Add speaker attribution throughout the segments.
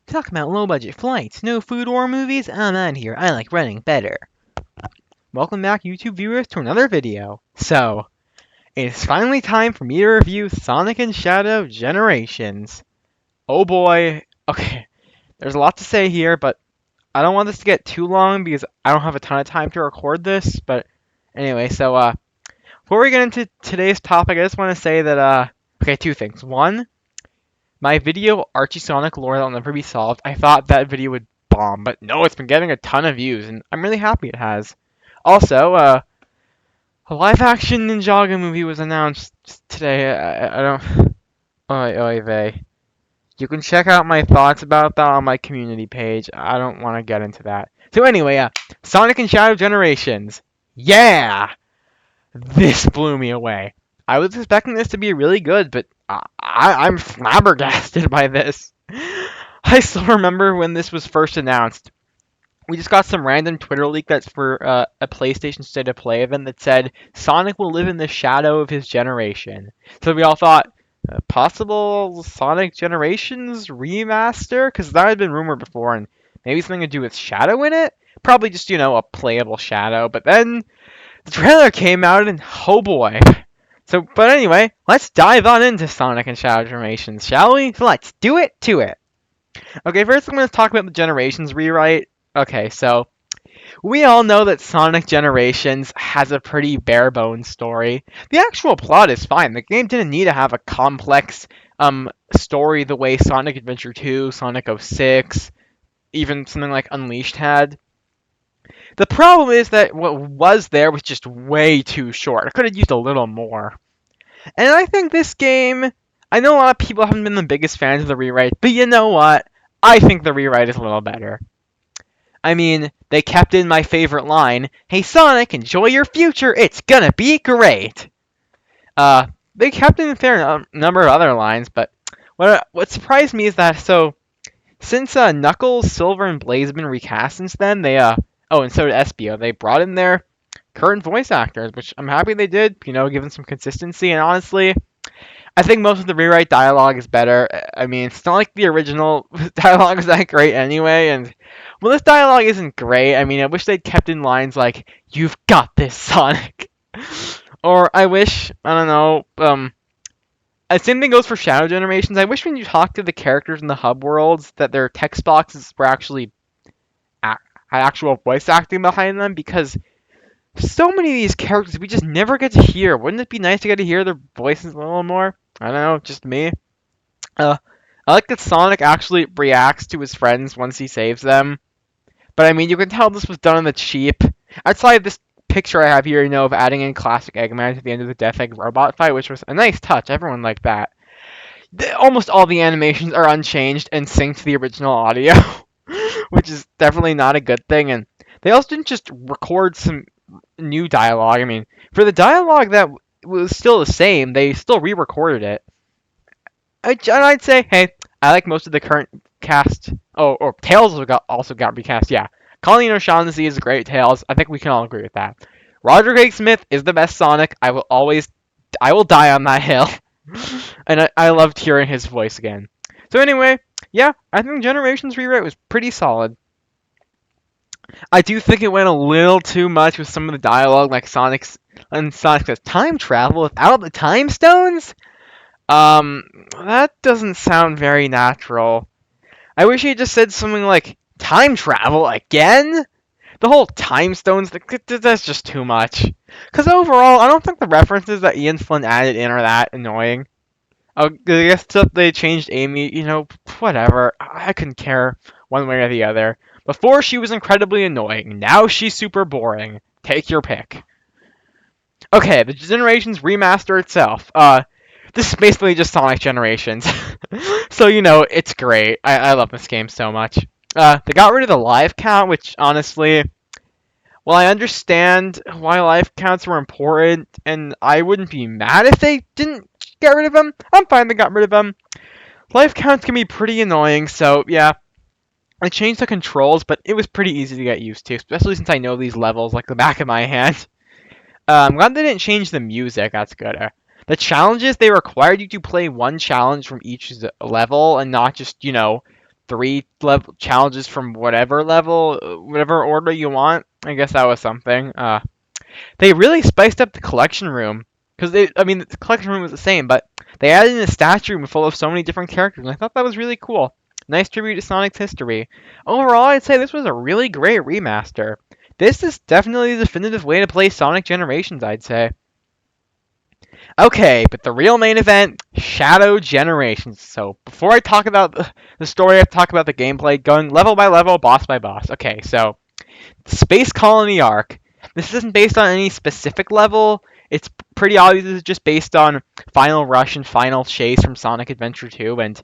Speaker 1: Talk about low-budget flights, no food or movies? I'm on here. I like running better. Welcome back, YouTube viewers, to another video. So, it's finally time for me to review Sonic and Shadow Generations. Oh boy. Okay, there's a lot to say here, but I don't want this to get too long because I don't have a ton of time to record this. But anyway, so before we get into today's topic, I just want to say that okay, two things. One, my video, Archie Sonic Lore That'll Never Be Solved, I thought that video would bomb, but no, it's been getting a ton of views, and I'm really happy it has. Also, a live-action Ninjago movie was announced today. I don't... Oy vey. You can check out my thoughts about that on my community page. I don't want to get into that. So anyway, Sonic and Shadow Generations. Yeah! This blew me away. I was expecting this to be really good, but I'm flabbergasted by this. I still remember when this was first announced. We just got some random Twitter leak that's for a PlayStation State of Play event that said Sonic will live in the shadow of his generation. So we all thought, possible Sonic Generations remaster? Because that had been rumored before, and maybe something to do with Shadow in it? Probably just, a playable Shadow. But then the trailer came out, and oh boy. So, but anyway, let's dive on into Sonic and Shadow Generations, shall we? So let's do it to it. Okay, first I'm going to talk about the Generations rewrite. Okay, so we all know that Sonic Generations has a pretty bare bones story. The actual plot is fine. The game didn't need to have a complex story the way Sonic Adventure 2, Sonic 06, even something like Unleashed had. The problem is that what was there was just way too short. I could have used a little more. And I think this game, I know a lot of people haven't been the biggest fans of the rewrite, but you know what? I think the rewrite is a little better. I mean, they kept in my favorite line, "Hey Sonic, enjoy your future, it's gonna be great!" They kept in a fair number of other lines, but what surprised me is that, since Knuckles, Silver, and Blaze have been recast since then, and so did Espio, they brought in their current voice actors, which I'm happy they did, given some consistency, and honestly, I think most of the rewrite dialogue is better. I mean, it's not like the original dialogue is that great anyway, and well, this dialogue isn't great. I mean, I wish they'd kept in lines like, "You've got this, Sonic." Or I wish, I don't know, same thing goes for Shadow Generations. I wish when you talk to the characters in the hub worlds that their text boxes were actually had actual voice acting behind them, because so many of these characters we just never get to hear. Wouldn't it be nice to get to hear their voices a little more? I don't know, just me. I like that Sonic actually reacts to his friends once he saves them. But I mean, you can tell this was done on the cheap. Outside this picture I have here, of adding in classic Eggman at the end of the Death Egg robot fight, which was a nice touch. Everyone liked that. Almost all the animations are unchanged and synced to the original audio, which is definitely not a good thing. And they also didn't just record some new dialogue. I mean, for the dialogue that was still the same, they still re-recorded it. I'd say, hey, I like most of the current cast. Oh, or Tails also got recast. Yeah, Colleen O'Shaughnessy is great. Tails. I think we can all agree with that. Roger Craig Smith is the best Sonic. I will die on that hill. And I loved hearing his voice again. So anyway, yeah, I think Generations rewrite was pretty solid. I do think it went a little too much with some of the dialogue, like Sonic says time travel without the time stones. That doesn't sound very natural. I wish he had just said something like, time travel again? The whole time stones, that's just too much. Because overall, I don't think the references that Ian Flynn added in are that annoying. I guess they changed Amy, whatever. I couldn't care one way or the other. Before, she was incredibly annoying. Now she's super boring. Take your pick. Okay, the Generations remaster itself. This is basically just Sonic Generations. So, it's great. I love this game so much. They got rid of the live count, which honestly, well, I understand why live counts were important, and I wouldn't be mad if they didn't get rid of them. I'm fine they got rid of them. Live counts can be pretty annoying, so yeah. I changed the controls, but it was pretty easy to get used to, especially since I know these levels like the back of my hand. I'm glad they didn't change the music. That's good. The challenges, they required you to play one challenge from each level and not just, 3 level challenges from whatever level, whatever order you want. I guess that was something. They really spiced up the collection room because I mean, the collection room was the same, but they added in a statue room full of so many different characters, and I thought that was really cool. Nice tribute to Sonic's history. Overall, I'd say this was a really great remaster. This is definitely the definitive way to play Sonic Generations, I'd say. Okay, but the real main event, Shadow Generations. So before I talk about the story, I talk about the gameplay, going level by level, boss by boss. Okay, so Space Colony Arc. This isn't based on any specific level. It's pretty obvious this is just based on Final Rush and Final Chase from Sonic Adventure 2. And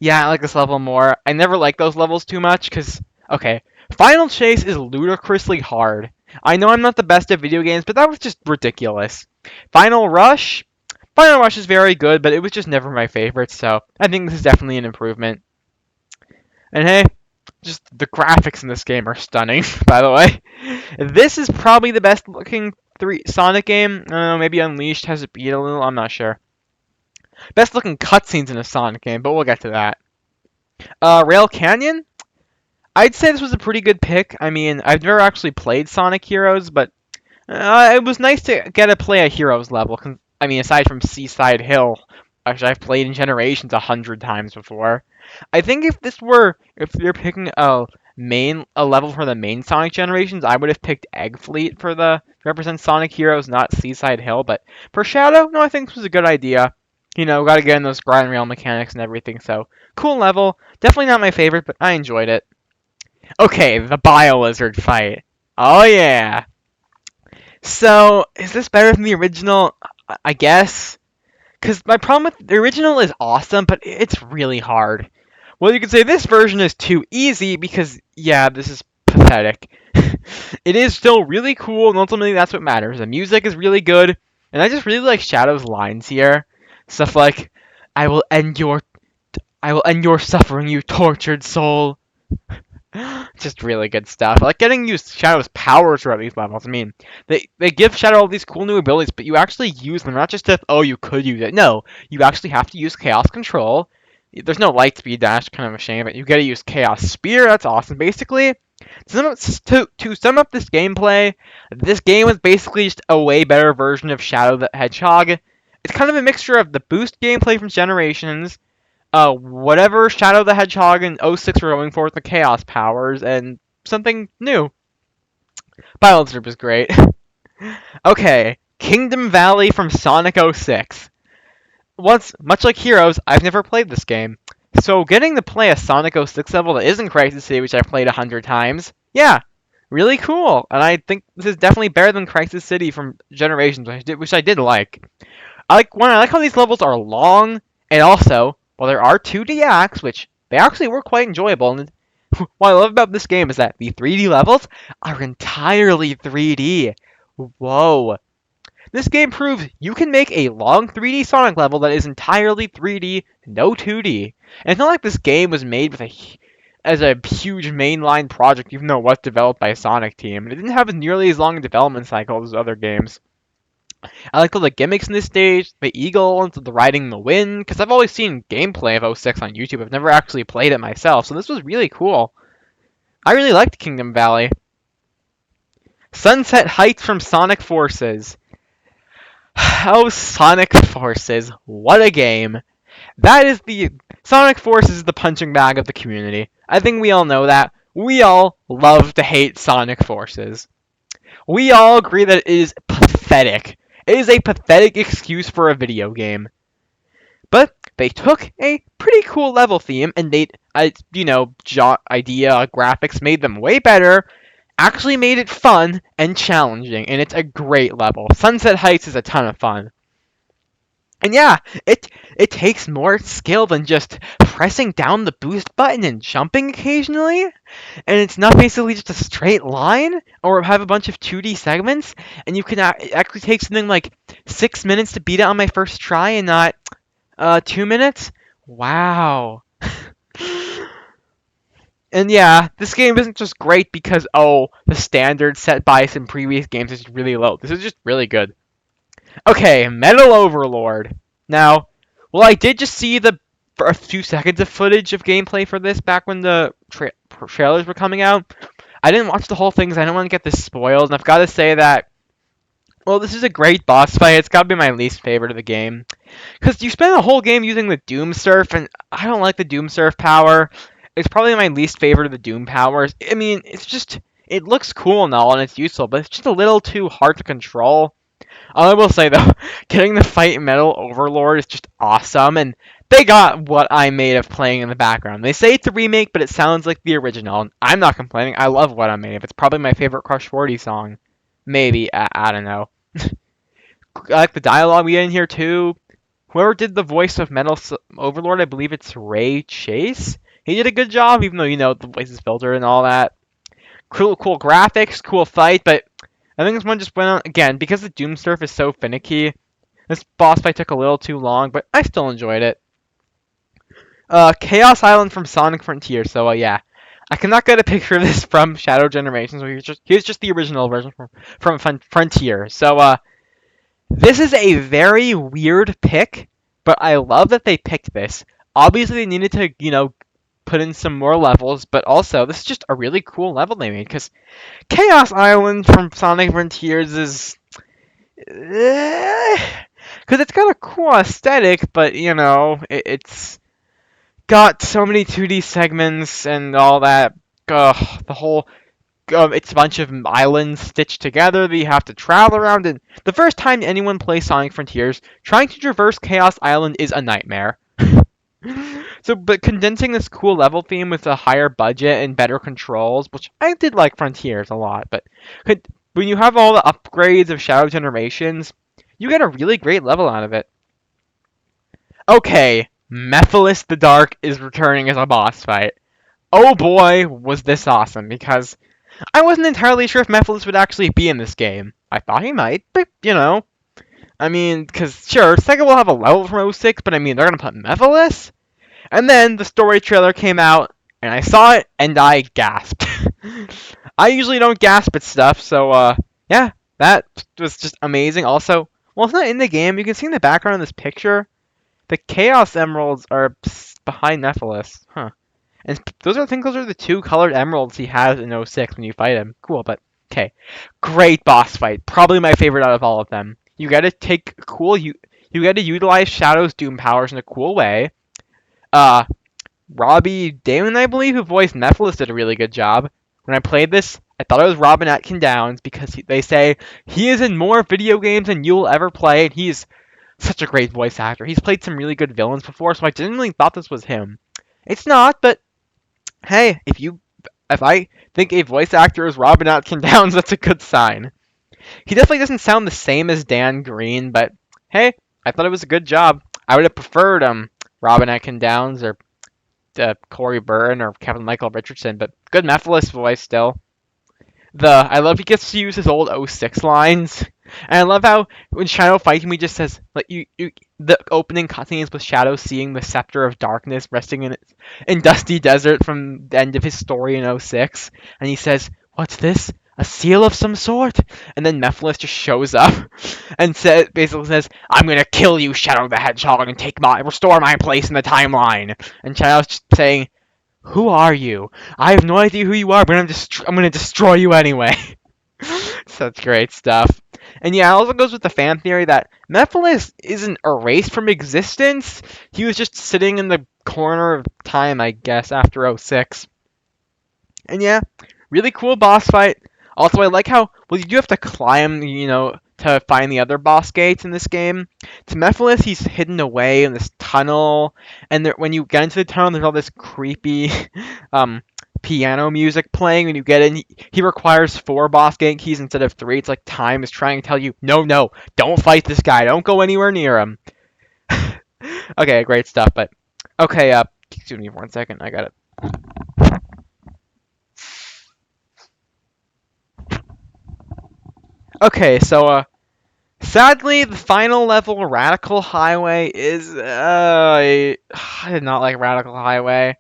Speaker 1: yeah, I like this level more. I never like those levels too much because, okay, Final Chase is ludicrously hard. I know I'm not the best at video games, but that was just ridiculous. Final Rush? Final Rush is very good, but it was just never my favorite, so I think this is definitely an improvement. And hey, just the graphics in this game are stunning, by the way. This is probably the best looking Sonic game. I don't know, maybe Unleashed has it beat a little, I'm not sure. Best looking cutscenes in a Sonic game, but we'll get to that. Rail Canyon? I'd say this was a pretty good pick. I mean, I've never actually played Sonic Heroes, but it was nice to get to play a Heroes level. I mean, aside from Seaside Hill, which I've played in Generations 100 times before. I think if you're picking a level for the main Sonic Generations, I would have picked Egg Fleet to represent Sonic Heroes, not Seaside Hill. But for Shadow, no, I think this was a good idea. You know, got to get in those grind rail mechanics and everything. So cool level. Definitely not my favorite, but I enjoyed it. Okay, the Bio-Lizard fight. Oh yeah. So, is this better than the original? I guess. Because my problem with the original is awesome, but it's really hard. Well, you could say this version is too easy because, yeah, this is pathetic. It is still really cool, and ultimately that's what matters. The music is really good, and I just really like Shadow's lines here. Stuff like, I will end your suffering, you tortured soul. Just really good stuff. I like getting used Shadow's powers throughout these levels. I mean, they give Shadow all these cool new abilities, but you actually use them, not just if, oh, you could use it. No, you actually have to use Chaos Control. There's no light speed dash, kind of a shame, but you gotta use Chaos Spear, that's awesome. Basically, to sum up this gameplay, this game is basically just a way better version of Shadow the Hedgehog. It's kind of a mixture of the boost gameplay from Generations, whatever Shadow the Hedgehog and 06 were going for with the Chaos powers, and something new. Bio-Lizard was great. Okay, Kingdom Valley from Sonic 06. Much like Heroes, I've never played this game. So getting to play a Sonic 06 level that isn't Crisis City, which I've played 100 times, yeah, really cool. And I think this is definitely better than Crisis City from Generations, which I did like. I like how these levels are long, and also, while there are 2D acts, which they actually were quite enjoyable, and what I love about this game is that the 3D levels are entirely 3D. Whoa. This game proves you can make a long 3D Sonic level that is entirely 3D, no 2D. And it's not like this game was made as a huge mainline project, even though it was developed by a Sonic team. It didn't have nearly as long a development cycle as other games. I like all the gimmicks in this stage, the eagle, the riding the wind, because I've always seen gameplay of 06 on YouTube. I've never actually played it myself, so this was really cool. I really liked Kingdom Valley. Sunset Heights from Sonic Forces. Oh, Sonic Forces, what a game. Sonic Forces is the punching bag of the community. I think we all know that. We all love to hate Sonic Forces. We all agree that it is pathetic. It is a pathetic excuse for a video game. But they took a pretty cool level theme and graphics made them way better, actually made it fun and challenging, and it's a great level. Sunset Heights is a ton of fun. And yeah, it takes more skill than just pressing down the boost button and jumping occasionally. And it's not basically just a straight line or have a bunch of 2D segments. And you can actually take something like 6 minutes to beat it on my first try and not 2 minutes. Wow. And yeah, this game isn't just great because, the standard set by some previous games is really low. This is just really good. Okay, Metal Overlord. Now, well, I did just see the for a few seconds of footage of gameplay for this back when the trailers were coming out. I didn't watch the whole thing because I don't want to get this spoiled, and I've got to say that, well, this is a great boss fight. It's got to be my least favorite of the game. Because you spend the whole game using the Doom Surf, and I don't like the Doom Surf power. It's probably my least favorite of the Doom powers. I mean, it's just, it looks cool and all, and it's useful, but it's just a little too hard to control. I will say, though, getting the fight Metal Overlord is just awesome, and they got what I made of playing in the background. They say it's a remake, but it sounds like the original. And I'm not complaining. I love what I made of. It's probably my favorite Crush 40 song. Maybe. I don't know. I like the dialogue we get in here, too. Whoever did the voice of Metal Overlord, I believe it's Ray Chase. He did a good job, even though, the voice is filtered and all that. Cool graphics, cool fight, but I think this one just went on, again, because the Doom Surf is so finicky. This boss fight took a little too long, but I still enjoyed it. Chaos Island from Sonic Frontiers, so yeah. I cannot get a picture of this from Shadow Generations, so here's just the original version from Frontier. So, this is a very weird pick, but I love that they picked this. Obviously, they needed to, put in some more levels, but also, this is just a really cool level they made, because Chaos Island from Sonic Frontiers is... Because it's got a cool aesthetic, but, it's got so many 2D segments and all that. The whole... it's a bunch of islands stitched together that you have to travel around, and the first time anyone plays Sonic Frontiers, trying to traverse Chaos Island is a nightmare. But condensing this cool level theme with a higher budget and better controls, which I did like Frontiers a lot, but when you have all the upgrades of Shadow Generations, you get a really great level out of it. Okay, Mephiles the Dark is returning as a boss fight. Oh boy, was this awesome, because I wasn't entirely sure if Mephiles would actually be in this game. I thought he might, but, I mean, because, sure, Sega will have a level from 06, but I mean, they're going to put Mephiles? And then the story trailer came out, and I saw it, and I gasped. I usually don't gasp at stuff, so, yeah, that was just amazing. Also, well, it's not in the game. You can see in the background of this picture, the Chaos Emeralds are behind Mephiles. Huh. And I think those are the two colored emeralds he has in 06 when you fight him. Cool, but, okay. Great boss fight. Probably my favorite out of all of them. You gotta take cool, you gotta utilize Shadow's Doom powers in a cool way. Robbie Damon, I believe, who voiced Mephiles, did a really good job. When I played this, I thought it was Robin Atkin Downes because they say he is in more video games than you'll ever play, and he's such a great voice actor. He's played some really good villains before, so I genuinely thought this was him. It's not, but hey, if I think a voice actor is Robin Atkin Downes, that's a good sign. He definitely doesn't sound the same as Dan Green, but hey, I thought it was a good job. I would have preferred Robin Atkin Downes or Corey Burton or Kevin Michael Richardson, but good Mephiles voice still. I love he gets to use his old 06 lines, and I love how when Shadow fights him, he just says like the opening cutscenes with Shadow seeing the scepter of darkness resting in Dusty Desert from the end of his story in 06, and he says, "What's this? A seal of some sort?" And then Mephiles just shows up and basically says, "I'm gonna kill you, Shadow the Hedgehog, and restore my place in the timeline." And Shadow's just saying, "Who are you? I have no idea who you are, but I'm gonna destroy you anyway." Such great stuff. And yeah, it also goes with the fan theory that Mephiles isn't erased from existence. He was just sitting in the corner of time, I guess, after 06. And yeah, really cool boss fight. Also, I like how, well, you do have to climb, to find the other boss gates in this game. To Mephiles, he's hidden away in this tunnel, and when you get into the tunnel, there's all this creepy piano music playing. When you get in, he requires 4 boss gate keys instead of 3. It's like time is trying to tell you, no, don't fight this guy. Don't go anywhere near him. Okay, great stuff, but... Okay, excuse me for 1 second. I got it. Okay, so, sadly, the final level, Radical Highway, is, I did not like Radical Highway.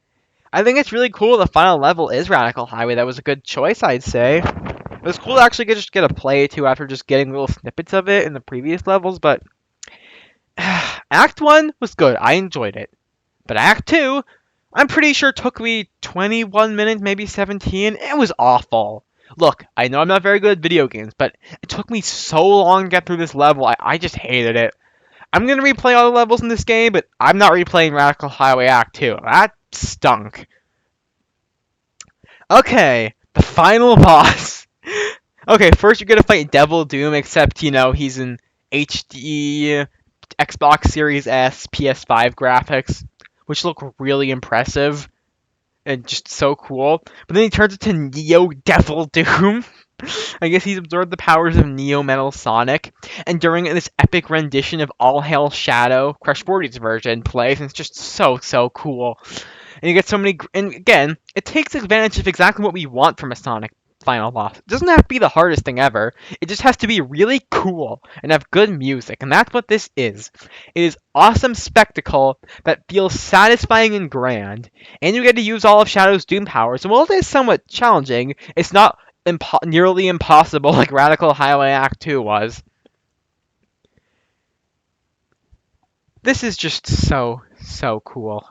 Speaker 1: I think it's really cool the final level is Radical Highway. That was a good choice, I'd say. It was cool to actually get a play, too, after just getting little snippets of it in the previous levels, but... Act 1 was good. I enjoyed it. But Act 2, I'm pretty sure took me 21 minutes, maybe 17. It was awful. Look, I know I'm not very good at video games, but it took me so long to get through this level, I just hated it. I'm going to replay all the levels in this game, but I'm not replaying Radical Highway Act 2. That stunk. Okay, the final boss. Okay, first you're going to fight Devil Doom, except, he's in HD Xbox Series S, PS5 graphics, which look really impressive and just so cool. But then he turns into Neo Devil Doom. I guess he's absorbed the powers of Neo Metal Sonic, and during this epic rendition of All Hail Shadow, Crush 40's version plays, and it's just so cool. And you get so many, and again, it takes advantage of exactly what we want from a Sonic final boss. It doesn't have to be the hardest thing ever. It just has to be really cool and have good music, and that's what this is. It is awesome spectacle that feels satisfying and grand, and you get to use all of Shadow's Doom powers. And while it is somewhat challenging, it's not nearly impossible like Radical Highway Act 2 was. This is just so cool.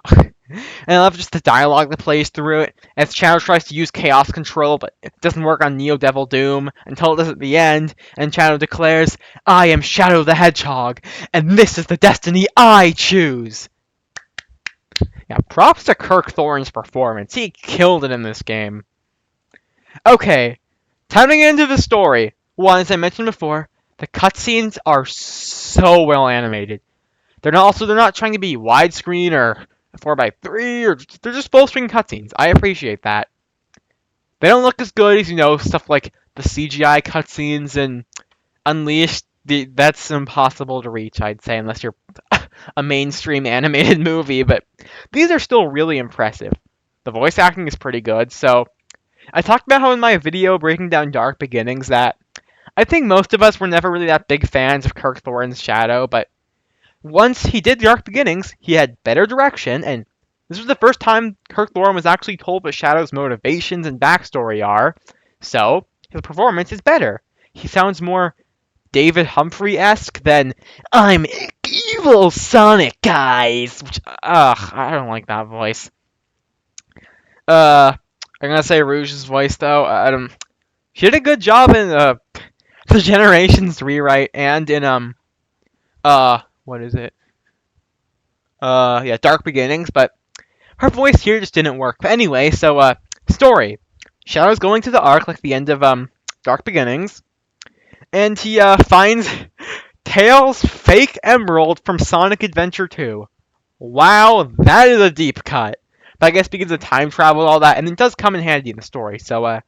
Speaker 1: And I love just the dialogue that plays through it, as Shadow tries to use Chaos Control, but it doesn't work on Neo Devil Doom until it does at the end, and Shadow declares, "I am Shadow the Hedgehog, and this is the destiny I choose!" Yeah, props to Kirk Thorne's performance. He killed it in this game. Okay, time to get into the story. One, as I mentioned before, the cutscenes are so well animated. They're not trying to be widescreen or 4:3, or they're just full screen cutscenes. I appreciate that. They don't look as good as stuff like the CGI cutscenes in Unleashed. That's impossible to reach, I'd say, unless you're a mainstream animated movie. But these are still really impressive. The voice acting is pretty good. So I talked about how in my video breaking down Dark Beginnings that I think most of us were never really that big fans of Kirk Thorne's Shadow, but once he did Dark Beginnings, he had better direction, and this was the first time Kirk Thorne was actually told what Shadow's motivations and backstory are, so his performance is better. He sounds more David Humphrey-esque than, "I'm evil Sonic, guys," which, I don't like that voice. I'm gonna say Rouge's voice, though. She did a good job in, the Generations rewrite, and in, what is it? Yeah, Dark Beginnings, but her voice here just didn't work. But anyway, so, story. Shadow's going to the Ark, like the end of, Dark Beginnings, and he, finds Tails' fake emerald from Sonic Adventure 2. Wow, that is a deep cut. But I guess because of time travel and all that, and it does come in handy in the story. So,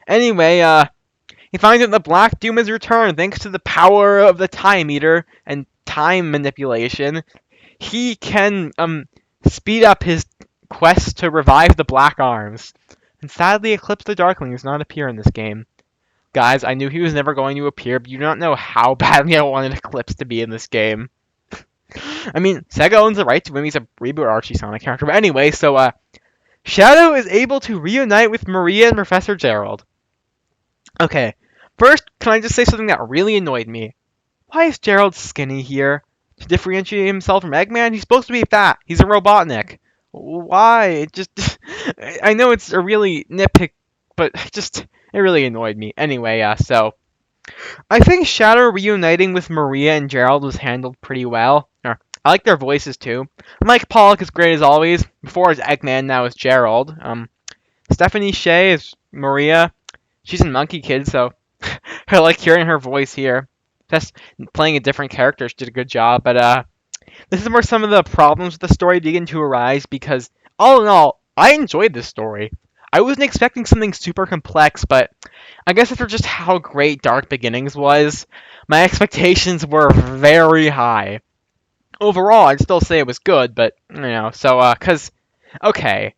Speaker 1: anyway, he finds that the Black Doom has returned thanks to the power of the Time Eater and time manipulation. He can speed up his quest to revive the Black Arms. And sadly, Eclipse the Darkling does not appear in this game. Guys, I knew he was never going to appear, but you don't know how badly I wanted Eclipse to be in this game. I mean, Sega owns the right to him. He's a reboot Archie Sonic character. But anyway, so Shadow is able to reunite with Maria and Professor Gerald. Okay, first, can I just say something that really annoyed me? Why is Gerald skinny here? To differentiate himself from Eggman? He's supposed to be fat. He's a Robotnik. Why? I know it's a really nitpick, but it really annoyed me. Anyway, so I think Shadow reuniting with Maria and Gerald was handled pretty well. I like their voices too. Mike Pollock is great as always. Before as Eggman, now as Gerald. Stephanie Sheh is Maria. She's in Monkey Kid, so I like hearing her voice here. Just playing a different character, she did a good job. But this is where some of the problems with the story begin to arise, because all in all, I enjoyed this story. I wasn't expecting something super complex, but I guess after just how great Dark Beginnings was, my expectations were very high. Overall, I'd still say it was good, but, okay,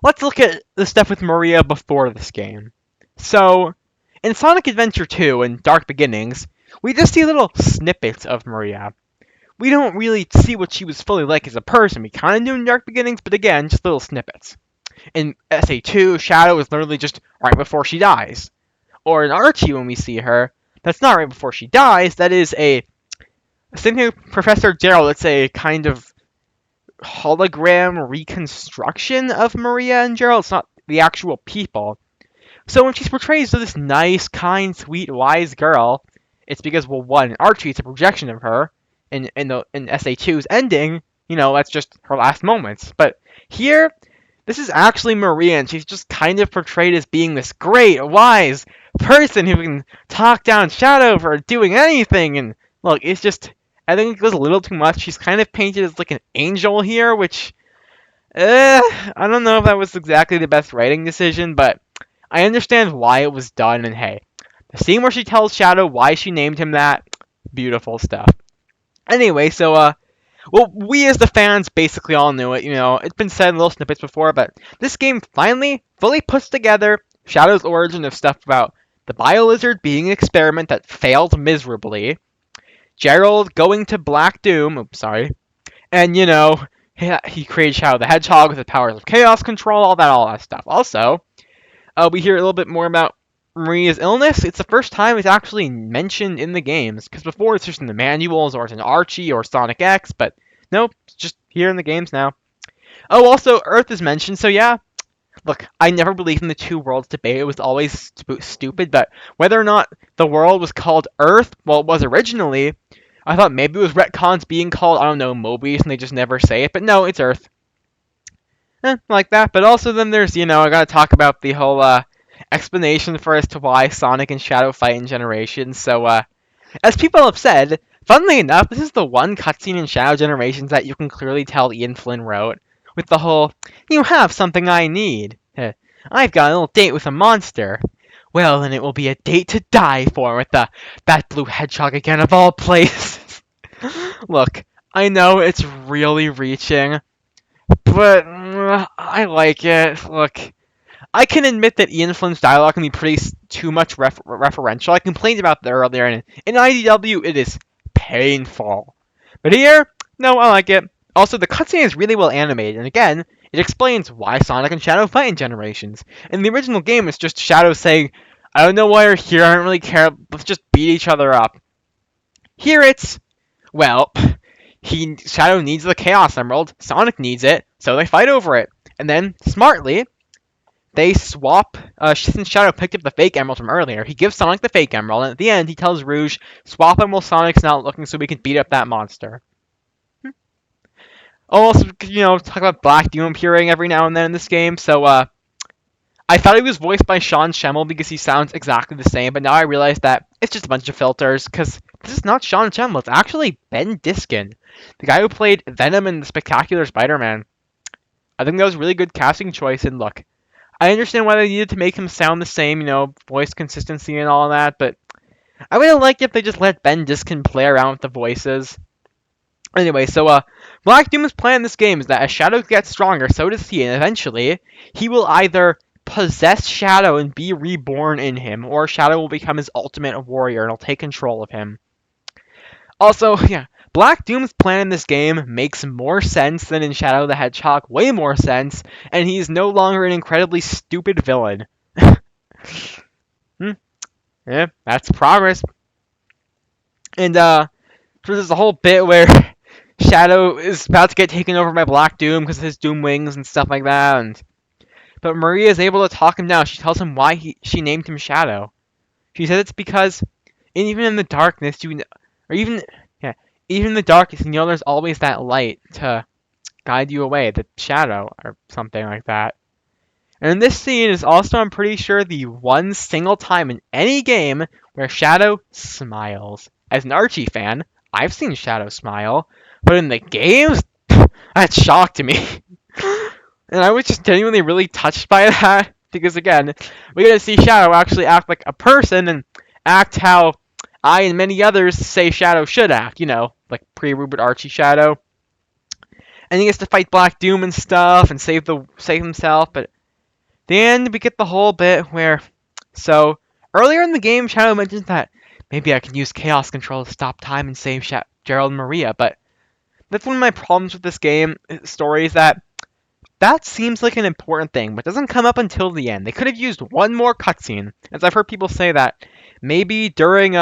Speaker 1: let's look at the stuff with Maria before this game. So, in Sonic Adventure 2 and Dark Beginnings, we just see little snippets of Maria. We don't really see what she was fully like as a person. We kind of knew in Dark Beginnings, but again, just little snippets. In SA2, Shadow is literally just right before she dies. Or in Archie, when we see her, that's not right before she dies. That is same thing with Professor Gerald. It's a kind of hologram reconstruction of Maria and Gerald. It's not the actual people. So when she's portrayed as this nice, kind, sweet, wise girl, it's because, well, one, in Archie, it's a projection of her. In SA2's ending, that's just her last moments. But here, this is actually Maria, and she's just kind of portrayed as being this great, wise person who can talk down Shadow for doing anything. And look, it's just, I think it goes a little too much. She's kind of painted as like an angel here, which, I don't know if that was exactly the best writing decision, but I understand why it was done. And hey, the scene where she tells Shadow why she named him that, beautiful stuff. Anyway, so well, we as the fans basically all knew it. It's been said in little snippets before, but this game finally fully puts together Shadow's origin of stuff about the Biolizard being an experiment that failed miserably, Gerald going to Black Doom, and he created Shadow the Hedgehog with the powers of chaos control, all that stuff. Also, we hear a little bit more about Maria's illness. It's the first time it's actually mentioned in the games, because before it's just in the manuals or it's in Archie or Sonic X, but nope, it's just here in the games now. Oh, also, Earth is mentioned, so yeah. Look, I never believed in the two worlds debate. It was always stupid, but whether or not the world was called Earth, well, it was originally, I thought maybe it was retcons being called, I don't know, Mobius, and they just never say it, but no, it's Earth. Like that, but also then there's, I gotta talk about the whole, explanation for as to why Sonic and Shadow fight in Generations. So, as people have said, funnily enough, this is the one cutscene in Shadow Generations that you can clearly tell Ian Flynn wrote, with the whole, "You have something I need. I've got a little date with a monster. Well, then it will be a date to die for with that blue hedgehog again of all places." Look, I know it's really reaching, but I like it. Look, I can admit that Ian Flynn's dialogue can be pretty too much referential. I complained about that earlier, and in IDW, it is painful. But here, no, I like it. Also, the cutscene is really well animated, and again, it explains why Sonic and Shadow fight in Generations. In the original game, it's just Shadow saying, "I don't know why you're here, I don't really care, let's just beat each other up." Here it's, well, Shadow needs the Chaos Emerald, Sonic needs it, so they fight over it. And then, smartly, they swap, since Shadow picked up the fake emerald from earlier, he gives Sonic the fake emerald, and at the end, he tells Rouge, swap him while Sonic's not looking so we can beat up that monster. Also, talk about Black Doom appearing every now and then in this game, so, I thought he was voiced by Sean Schemmel because he sounds exactly the same, but now I realize that it's just a bunch of filters, because this is not Sean Schemmel, it's actually Ben Diskin, the guy who played Venom in The Spectacular Spider-Man. I think that was a really good casting choice, and look, I understand why they needed to make him sound the same, voice consistency and all that, but I would have liked if they just let Ben Diskin play around with the voices. Anyway, so, Black Doom's plan in this game is that as Shadow gets stronger, so does he, and eventually, he will either possess Shadow and be reborn in him, or Shadow will become his ultimate warrior and will take control of him. Also, yeah, Black Doom's plan in this game makes more sense than in Shadow the Hedgehog, way more sense, and he's no longer an incredibly stupid villain. Yeah, that's progress. And, so there's a whole bit where Shadow is about to get taken over by Black Doom because of his Doom Wings and stuff like that, but Maria is able to talk him down. She tells him why she named him Shadow. She says it's because even in the darkness, even in the darkness, there's always that light to guide you away, the shadow, or something like that. And this scene is also, I'm pretty sure, the one single time in any game where Shadow smiles. As an Archie fan, I've seen Shadow smile, but in the games, that shocked me. And I was just genuinely really touched by that, because again, we get to see Shadow actually act like a person and act how I and many others say Shadow should act, like pre-Rupert Archie Shadow. And he gets to fight Black Doom and stuff and save himself, but then we get the whole bit where, so earlier in the game, Shadow mentions that maybe I can use Chaos Control to stop time and save Gerald and Maria, but that's one of my problems with this game story is that seems like an important thing, but doesn't come up until the end. They could have used one more cutscene, as I've heard people say that maybe during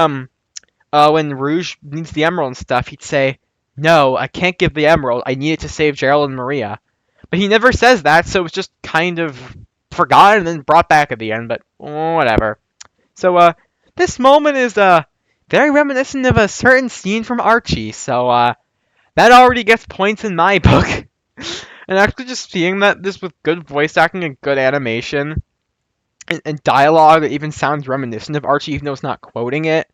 Speaker 1: when Rouge needs the emerald and stuff, he'd say, no, I can't give the emerald. I need it to save Gerald and Maria. But he never says that, so it's just kind of forgotten and then brought back at the end, but whatever. So, this moment is, very reminiscent of a certain scene from Archie, so, that already gets points in my book. And actually just seeing that this with good voice acting and good animation and dialogue that even sounds reminiscent of Archie even though it's not quoting it.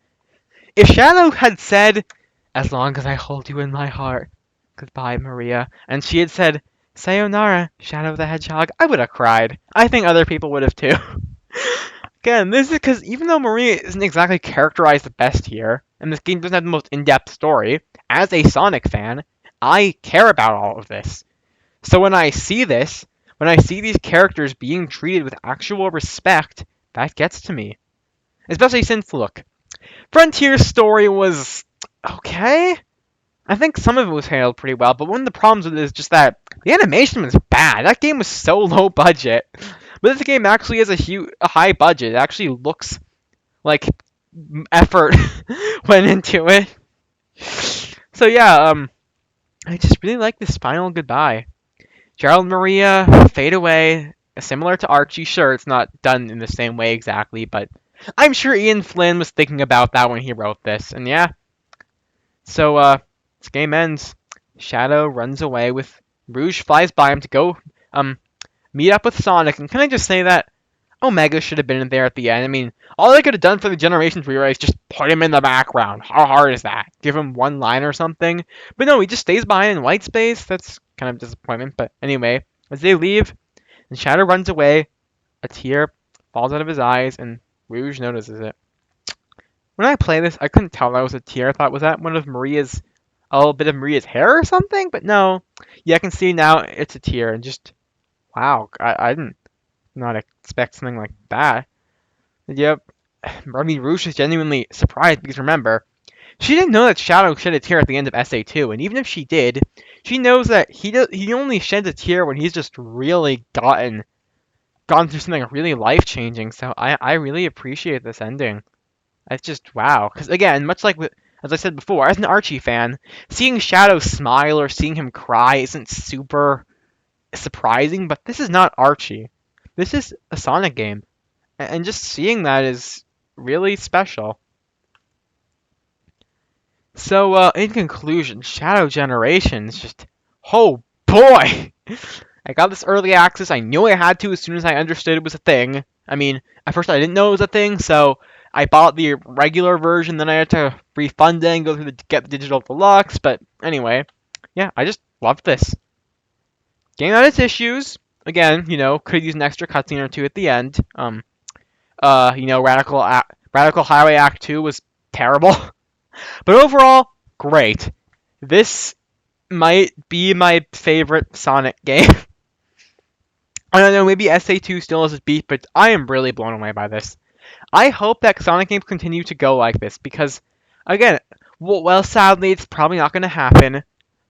Speaker 1: If Shadow had said, "As long as I hold you in my heart, goodbye, Maria," and she had said, "Sayonara, Shadow the Hedgehog," I would have cried. I think other people would have too. Again, this is because even though Maria isn't exactly characterized the best here, and this game doesn't have the most in-depth story, as a Sonic fan, I care about all of this. So when I see this, when I see these characters being treated with actual respect, that gets to me. Especially since, look, Frontier's story was okay. I think some of it was handled pretty well, but one of the problems with it is just that the animation was bad. That game was so low budget. But this game actually has a high budget. It actually looks like effort went into it. So yeah, I just really like this final goodbye. Gerald and Maria fade away, similar to Archie. Sure, it's not done in the same way exactly, but I'm sure Ian Flynn was thinking about that when he wrote this. And yeah, so this game ends. Shadow runs away with Rouge flies by him to go meet up with Sonic. And can I just say that Omega should have been in there at the end? I mean, all they could have done for the Generations rewrite is just put him in the background. How hard is that? Give him one line or something? But no, he just stays behind in white space. That's kind of a disappointment. But anyway, as they leave, and Shadow runs away, a tear falls out of his eyes, and Rouge notices it. When I play this, I couldn't tell that was a tear. I thought, was that a little bit of Maria's hair or something? But no. Yeah, I can see now it's a tear, and just, wow, I didn't not expect something like that. Yep. I mean, Rouge is genuinely surprised because remember, she didn't know that Shadow shed a tear at the end of SA2, and even if she did, she knows that he only sheds a tear when he's just really gone through something really life changing. So I really appreciate this ending. It's just wow. Because again, much like as I said before, as an Archie fan, seeing Shadow smile or seeing him cry isn't super surprising. But this is not Archie. This is a Sonic game, and just seeing that is really special. So, in conclusion, Shadow Generations just, oh boy! I got this early access. I knew I had to as soon as I understood it was a thing. I mean, at first I didn't know it was a thing, so I bought the regular version. Then I had to refund it and go through get the digital deluxe. But anyway, yeah, I just loved this. Game had its issues. Again, could use an extra cutscene or two at the end. Radical Highway Act 2 was terrible. But overall, great. This might be my favorite Sonic game. I don't know, maybe SA2 still has its beat, but I am really blown away by this. I hope that Sonic games continue to go like this because, again, well, sadly, it's probably not going to happen.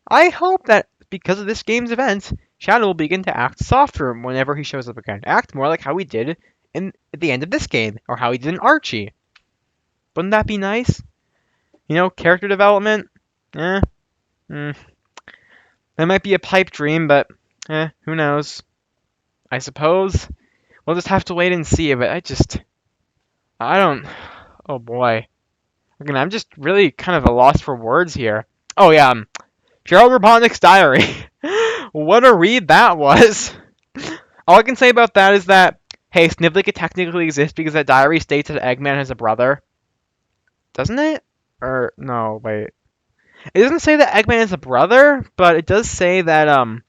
Speaker 1: I hope that because of this game's events, Shadow will begin to act softer whenever he shows up again. Act more like how he did at the end of this game, or how he did in Archie. Wouldn't that be nice? Character development? That might be a pipe dream, but who knows? I suppose we'll just have to wait and see. But I don't. Oh boy. Again, I'm just really kind of a loss for words here. Oh yeah, Gerald Robotnik's diary. What a read that was. All I can say about that is that, hey, Snively could technically exist because that diary states that Eggman has a brother. Doesn't it? Or no, wait. It doesn't say that Eggman is a brother, but it does say that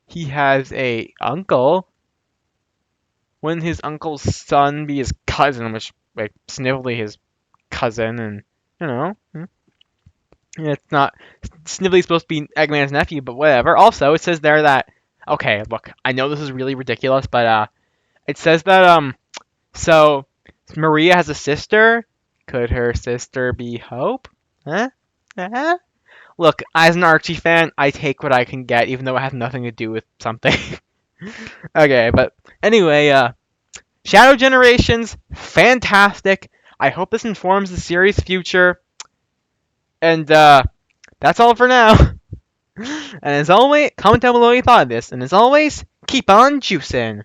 Speaker 1: he has a uncle. Wouldn't his uncle's son be his cousin, which like Snively his cousin, and it's not Snively's supposed to be Eggman's nephew, but whatever. Also, it says there that okay, look, I know this is really ridiculous, but it says that so Maria has a sister. Could her sister be Hope? Huh? Look, as an Archie fan, I take what I can get, even though it has nothing to do with something. Okay, but anyway, Shadow Generations, fantastic. I hope this informs the series' future. And that's all for now. And as always, comment down below what you thought of this. And as always, keep on juicing.